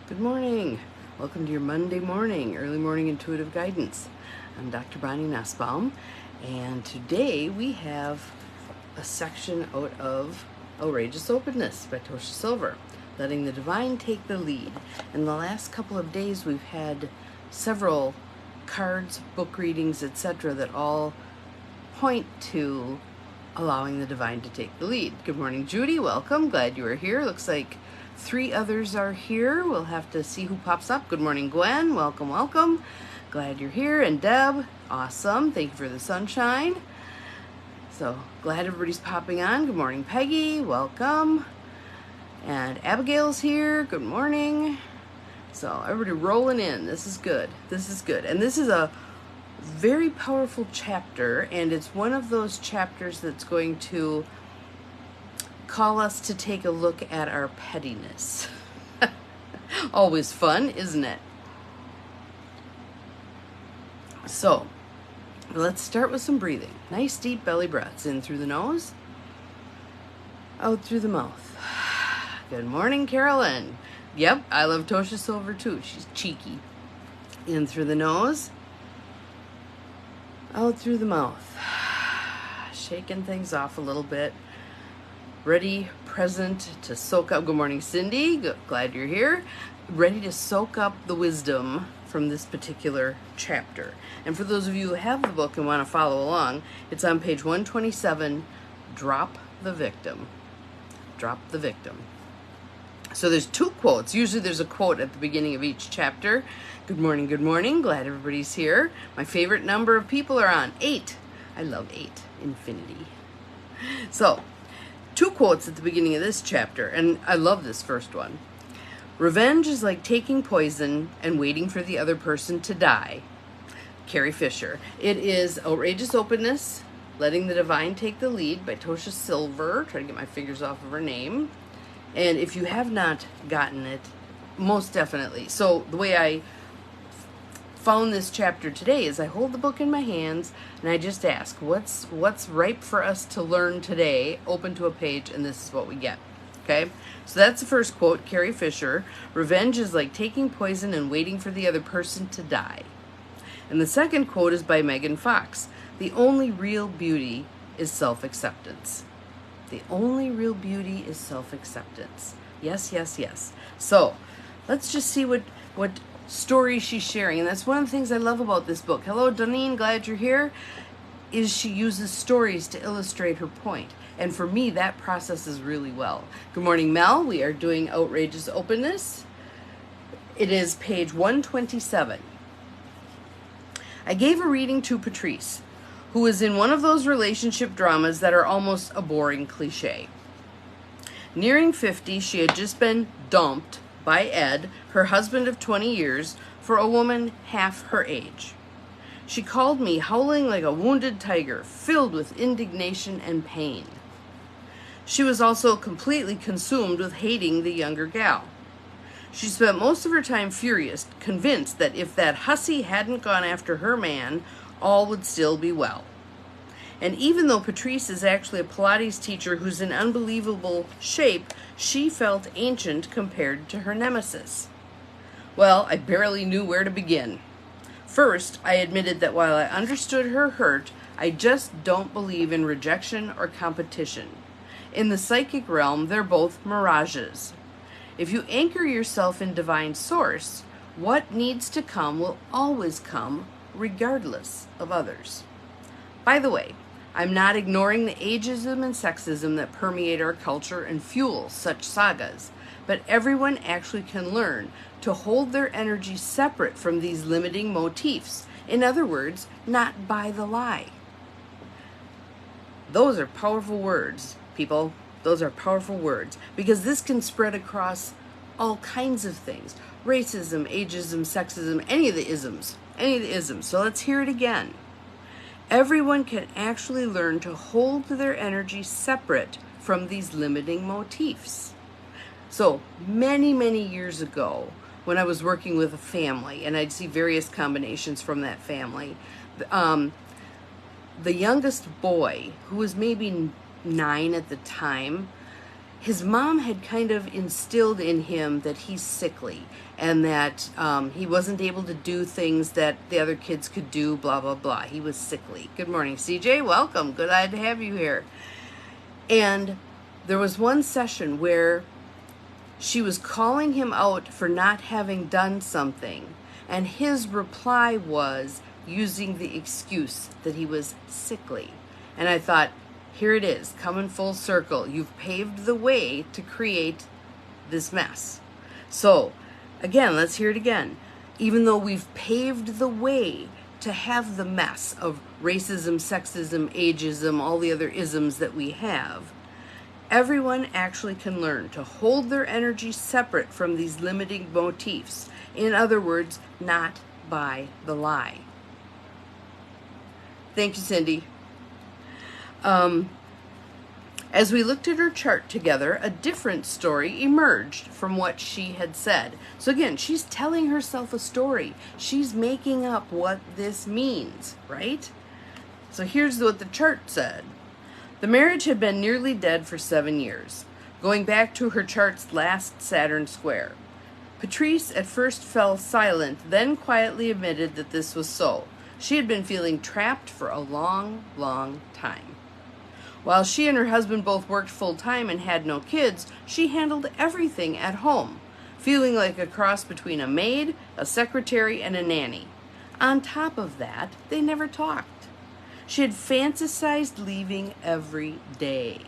Good morning. Welcome to your Monday morning, early morning intuitive guidance. I'm Dr. Bonnie Nussbaum, and today we have a section out of Outrageous Openness by Tosha Silver, letting the divine take the lead. In the last couple of days, we've had several cards, book readings, etc., that all point to allowing the divine to take the lead. Good morning, Judy. Welcome. Glad you are here. Looks like 3 others are here. We'll have to see who pops up. Good morning, Gwen. Welcome, welcome. Glad you're here. And Deb, awesome. Thank you for the sunshine. So glad everybody's popping on. Good morning, Peggy. Welcome. And Abigail's here. Good morning. So everybody rolling in. This is good. This is good. And this is a very powerful chapter, and it's one of those chapters that's going to call us to take a look at our pettiness. Always fun, isn't it? So, let's start with some breathing. Nice deep belly breaths in through the nose, out through the mouth. Good morning, Carolyn. Yep, I love Tosha Silver too. She's cheeky. In through the nose, out through the mouth. Shaking things off a little bit. Ready, present to soak up. Good morning, Cindy. Glad you're here. Ready to soak up the wisdom from this particular chapter. And for those of you who have the book and want to follow along, it's on page 127, Drop the Victim. Drop the Victim. So there's 2 quotes. Usually there's a quote at the beginning of each chapter. Good morning, good morning. Glad everybody's here. My favorite number of people are on 8. I love 8. Infinity. So, 2 quotes at the beginning of this chapter, and I love this first one. Revenge is like taking poison and waiting for the other person to die. Carrie Fisher. It is Outrageous Openness, Letting the Divine Take the Lead by Tosha Silver. Try to get my fingers off of her name. And if you have not gotten it, most definitely. So the way I found this chapter today is I hold the book in my hands and I just ask, what's ripe for us to learn today? Open to a page, and this is what we get. Okay? So that's the first quote, Carrie Fisher. Revenge is like taking poison and waiting for the other person to die. And the second quote is by Megan Fox. The only real beauty is self-acceptance. The only real beauty is self-acceptance. Yes, yes, yes. So let's just see what story she's sharing. And that's one of the things I love about this book. Hello, Doneen, glad you're here. Is she uses stories to illustrate her point. And for me, that processes really well. Good morning, Mel. We are doing Outrageous Openness. It is page 127. I gave a reading to Patrice, who is in one of those relationship dramas that are almost a boring cliche. Nearing 50, she had just been dumped by Ed, her husband of 20 years, for a woman half her age. She called me howling like a wounded tiger, filled with indignation and pain. She was also completely consumed with hating the younger gal. She spent most of her time furious, convinced that if that hussy hadn't gone after her man, all would still be well. And even though Patrice is actually a Pilates teacher who's in unbelievable shape, she felt ancient compared to her nemesis. Well, I barely knew where to begin. First, I admitted that while I understood her hurt, I just don't believe in rejection or competition. In the psychic realm, they're both mirages. If you anchor yourself in divine source, what needs to come will always come, regardless of others. By the way, I'm not ignoring the ageism and sexism that permeate our culture and fuel such sagas, but everyone actually can learn to hold their energy separate from these limiting motifs. In other words, not buy the lie. Those are powerful words, people. Those are powerful words, because this can spread across all kinds of things. Racism, ageism, sexism, any of the isms. So let's hear it again. Everyone can actually learn to hold their energy separate from these limiting motifs. So many, many years ago, when I was working with a family, and I'd see various combinations from that family, the youngest boy, who was maybe 9 at the time, his mom had kind of instilled in him that he's sickly and that he wasn't able to do things that the other kids could do, blah, blah, blah. He was sickly. Good morning, CJ. Welcome. Glad to have you here. And there was one session where she was calling him out for not having done something, and his reply was using the excuse that he was sickly. And I thought, here it is, coming full circle. You've paved the way to create this mess. So, again, let's hear it again. Even though we've paved the way to have the mess of racism, sexism, ageism, all the other isms that we have, everyone actually can learn to hold their energy separate from these limiting motifs. In other words, not buy the lie. Thank you, Cindy. As we looked at her chart together, a different story emerged from what she had said. So again, she's telling herself a story. She's making up what this means, right? So here's what the chart said. The marriage had been nearly dead for 7 years, going back to her chart's last Saturn square. Patrice at first fell silent, then quietly admitted that this was so. She had been feeling trapped for a long, long time. While she and her husband both worked full-time and had no kids, she handled everything at home, feeling like a cross between a maid, a secretary, and a nanny. On top of that, they never talked. She had fantasized leaving every day.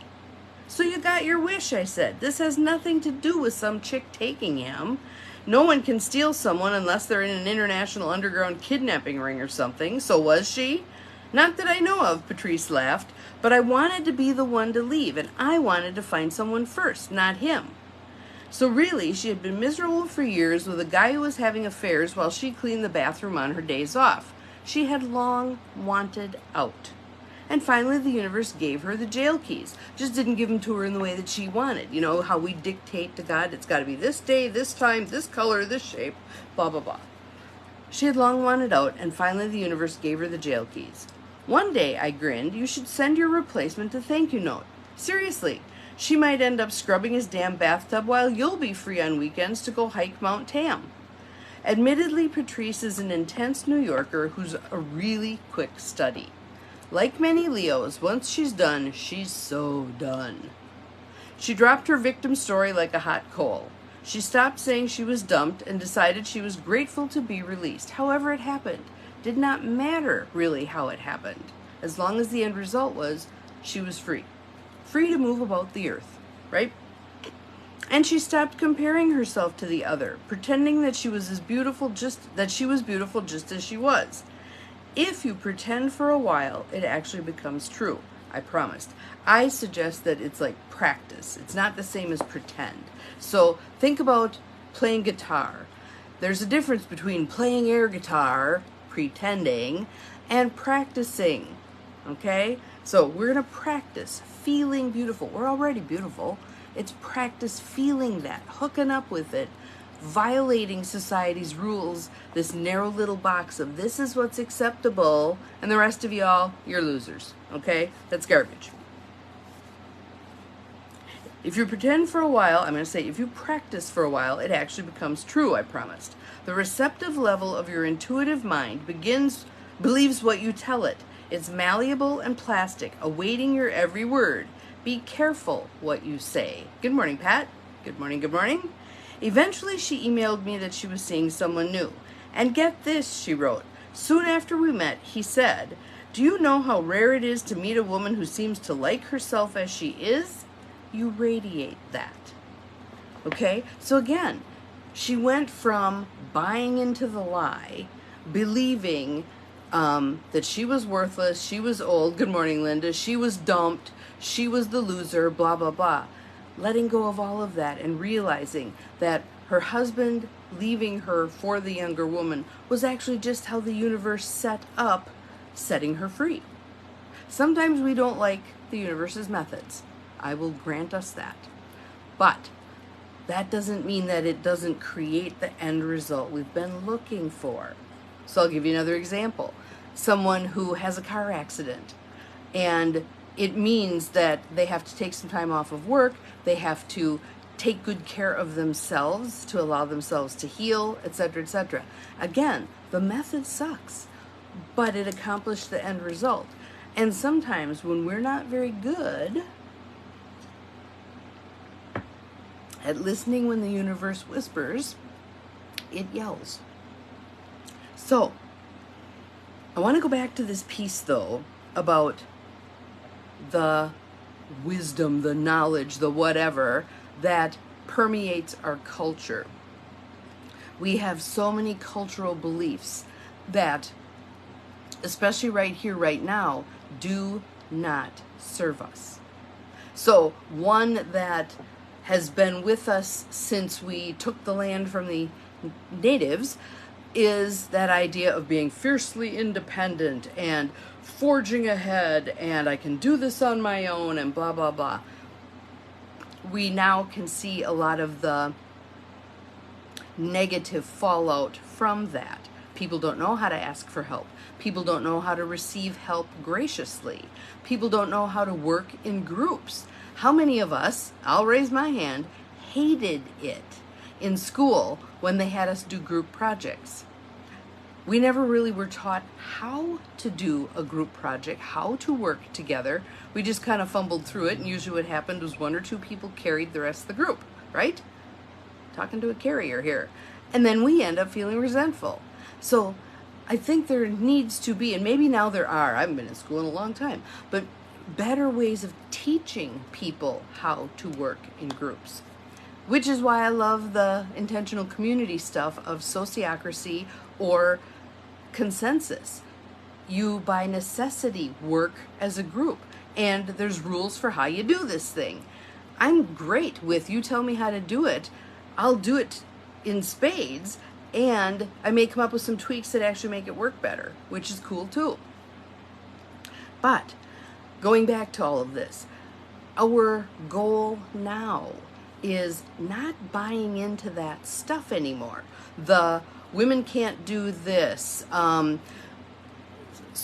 So you got your wish, I said. This has nothing to do with some chick taking him. No one can steal someone unless they're in an international underground kidnapping ring or something. So was she? Not that I know of, Patrice laughed, but I wanted to be the one to leave, and I wanted to find someone first, not him. So really, she had been miserable for years with a guy who was having affairs while she cleaned the bathroom on her days off. She had long wanted out. And finally, the universe gave her the jail keys. Just didn't give them to her in the way that she wanted. You know how we dictate to God, it's got to be this day, this time, this color, this shape, blah, blah, blah. She had long wanted out, and finally the universe gave her the jail keys. One day, I grinned, you should send your replacement a thank you note. Seriously, she might end up scrubbing his damn bathtub while you'll be free on weekends to go hike Mount Tam. Admittedly, Patrice is an intense New Yorker who's a really quick study. Like many Leos, once she's done, she's so done. She dropped her victim story like a hot coal. She stopped saying she was dumped and decided she was grateful to be released. However it happened, did not matter really how it happened, as long as the end result was she was free. Free to move about the earth, right? And she stopped comparing herself to the other, pretending that she was beautiful just as she was. If you pretend for a while, it actually becomes true. I promised. I suggest that it's like practice. It's not the same as pretend. So think about playing guitar. There's a difference between playing air guitar, pretending, and practicing. Okay? So we're going to practice feeling beautiful. We're already beautiful. It's practice feeling that, hooking up with it, violating society's rules, this narrow little box of this is what's acceptable, and the rest of y'all, you're losers. Okay? That's garbage. If you pretend for a while, I'm going to say if you practice for a while, it actually becomes true, I promised. The receptive level of your intuitive mind believes what you tell it. It's malleable and plastic, awaiting your every word. Be careful what you say. Good morning, Pat. Good morning, good morning. Eventually, she emailed me that she was seeing someone new. And get this, she wrote. Soon after we met, he said, do you know how rare it is to meet a woman who seems to like herself as she is? You radiate that. Okay? So again, she went from buying into the lie, believing that she was worthless, she was old, good morning, Linda, she was dumped, she was the loser, blah, blah, blah. Letting go of all of that and realizing that her husband leaving her for the younger woman was actually just how the universe set up setting her free. Sometimes we don't like the universe's methods. I will grant us that. But that doesn't mean that it doesn't create the end result we've been looking for. So I'll give you another example. Someone who has a car accident and it means that they have to take some time off of work, they have to take good care of themselves to allow themselves to heal, etc., etc. Again, the method sucks, but it accomplished the end result. And sometimes when we're not very good at listening when the universe whispers, it yells. So, I want to go back to this piece, though, about the wisdom, the knowledge, the whatever that permeates our culture. We have so many cultural beliefs that, especially right here, right now, do not serve us. So, one that has been with us since we took the land from the natives is that idea of being fiercely independent and forging ahead, and I can do this on my own, and blah, blah, blah. We now can see a lot of the negative fallout from that. People don't know how to ask for help. People don't know how to receive help graciously. People don't know how to work in groups. How many of us, I'll raise my hand, hated it in school when they had us do group projects? We never really were taught how to do a group project, how to work together. We just kind of fumbled through it, and usually what happened was one or two people carried the rest of the group, right? Talking to a carrier here. And then we end up feeling resentful. So I think there needs to be, and maybe now there are, I haven't been in school in a long time, but better ways of teaching people how to work in groups. Which is why I love the intentional community stuff of sociocracy or consensus. You, by necessity, work as a group, and there's rules for how you do this thing. I'm great with you tell me how to do it. I'll do it in spades, and I may come up with some tweaks that actually make it work better, which is cool too. But going back to all of this, our goal now is not buying into that stuff anymore. The women can't do this.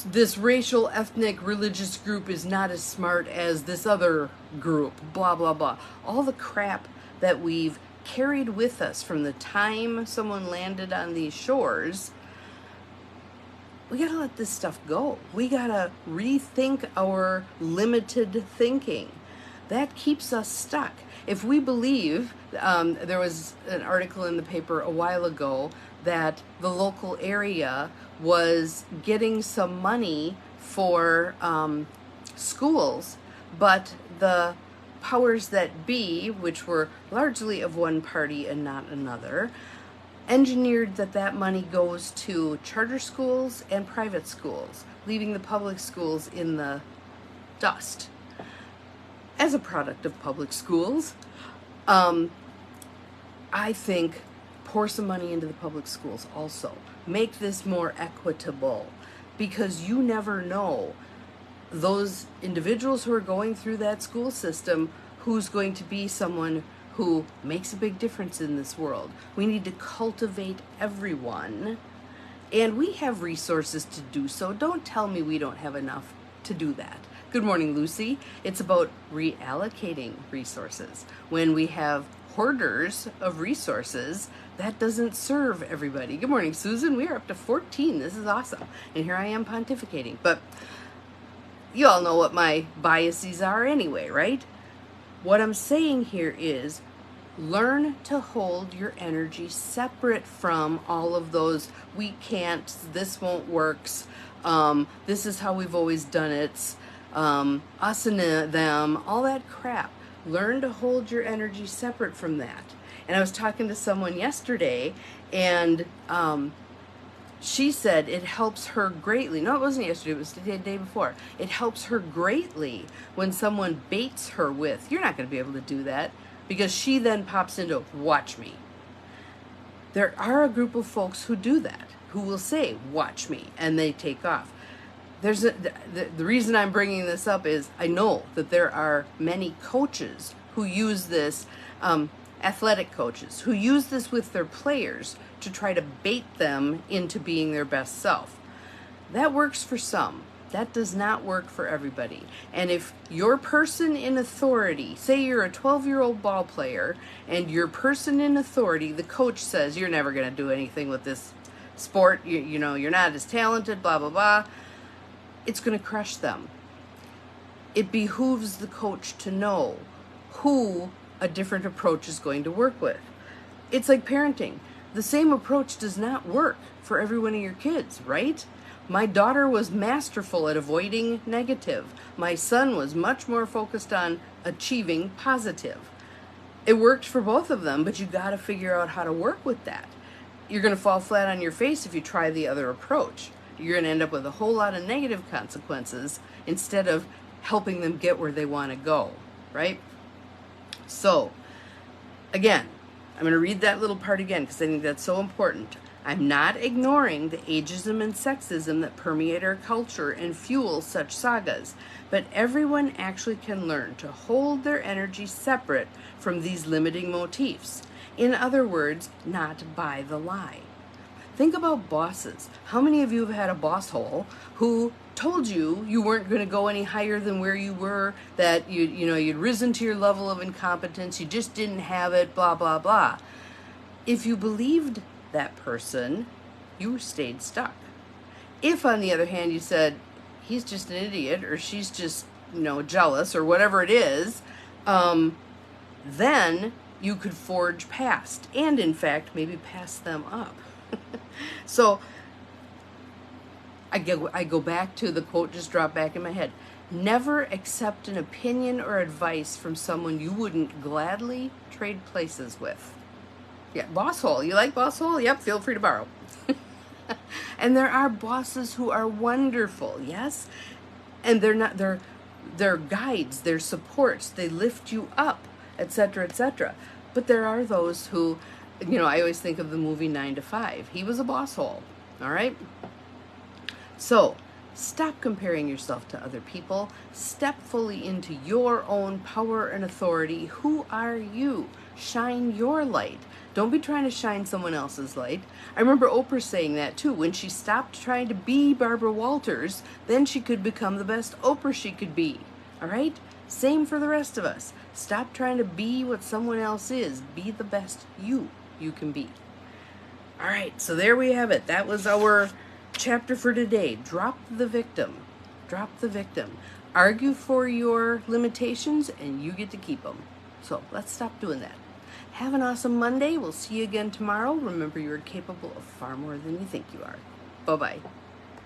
This racial, ethnic, religious group is not as smart as this other group, blah, blah, blah. All the crap that we've carried with us from the time someone landed on these shores, we gotta let this stuff go. We gotta rethink our limited thinking. That keeps us stuck. If we believe, there was an article in the paper a while ago that the local area was getting some money for schools, but the powers that be, which were largely of one party and not another, engineered that money goes to charter schools and private schools, leaving the public schools in the dust. As a product of public schools, I think pour some money into the public schools also. Make this more equitable, because you never know those individuals who are going through that school system who's going to be someone who makes a big difference in this world. We need to cultivate everyone, and we have resources to do so. Don't tell me we don't have enough to do that. Good morning, Lucy. It's about reallocating resources. When we have hoarders of resources, that doesn't serve everybody. Good morning, Susan. We are up to 14. This is awesome. And here I am pontificating. But you all know what my biases are anyway, right? What I'm saying here is learn to hold your energy separate from all of those we can't, this won't works, this is how we've always done it, us and them, all that crap. Learn to hold your energy separate from that. And I was talking to someone yesterday, and she said it helps her greatly. No, it wasn't yesterday, it was the day before. It helps her greatly when someone baits her with, you're not going to be able to do that, because she then pops into, watch me. There are a group of folks who do that, who will say, watch me, and they take off. The reason I'm bringing this up is I know that there are many coaches who use this, athletic coaches, who use this with their players to try to bait them into being their best self. That works for some. That does not work for everybody. And if your person in authority, say you're a 12-year-old ball player, and your person in authority, the coach says, you're never going to do anything with this sport, you know, you're not as talented, blah, blah, blah, it's going to crush them. It behooves the coach to know who a different approach is going to work with. It's like parenting. The same approach does not work for every one of your kids, right? My daughter was masterful at avoiding negative. My son was much more focused on achieving positive. It worked for both of them, but you got to figure out how to work with that. You're going to fall flat on your face if you try the other approach. You're going to end up with a whole lot of negative consequences instead of helping them get where they want to go, right? So, again, I'm going to read that little part again because I think that's so important. I'm not ignoring the ageism and sexism that permeate our culture and fuel such sagas, but everyone actually can learn to hold their energy separate from these limiting motifs. In other words, not buy the lie. Think about bosses. How many of you have had a boss hole who told you you weren't going to go any higher than where you were, that you'd risen to your level of incompetence, you just didn't have it, blah, blah, blah. If you believed that person, you stayed stuck. If, on the other hand, you said, he's just an idiot, or she's just, jealous, or whatever it is, then you could forge past, and in fact, maybe pass them up. So, I go back to the quote just dropped back in my head. Never accept an opinion or advice from someone you wouldn't gladly trade places with. Yeah, boss hole. You like boss hole? Yep, feel free to borrow. And there are bosses who are wonderful, yes? And they're guides, they're supports, they lift you up, etc., etc. But there are those who, I always think of the movie 9 to 5. He was a boss hole, all right? So, stop comparing yourself to other people. Step fully into your own power and authority. Who are you? Shine your light. Don't be trying to shine someone else's light. I remember Oprah saying that too. When she stopped trying to be Barbara Walters, then she could become the best Oprah she could be. All right? Same for the rest of us. Stop trying to be what someone else is. Be the best you can be. All right, so there we have it. That was our chapter for today. Drop the victim. Drop the victim. Argue for your limitations and you get to keep them. So let's stop doing that. Have an awesome Monday. We'll see you again tomorrow. Remember, you're capable of far more than you think you are. Bye-bye.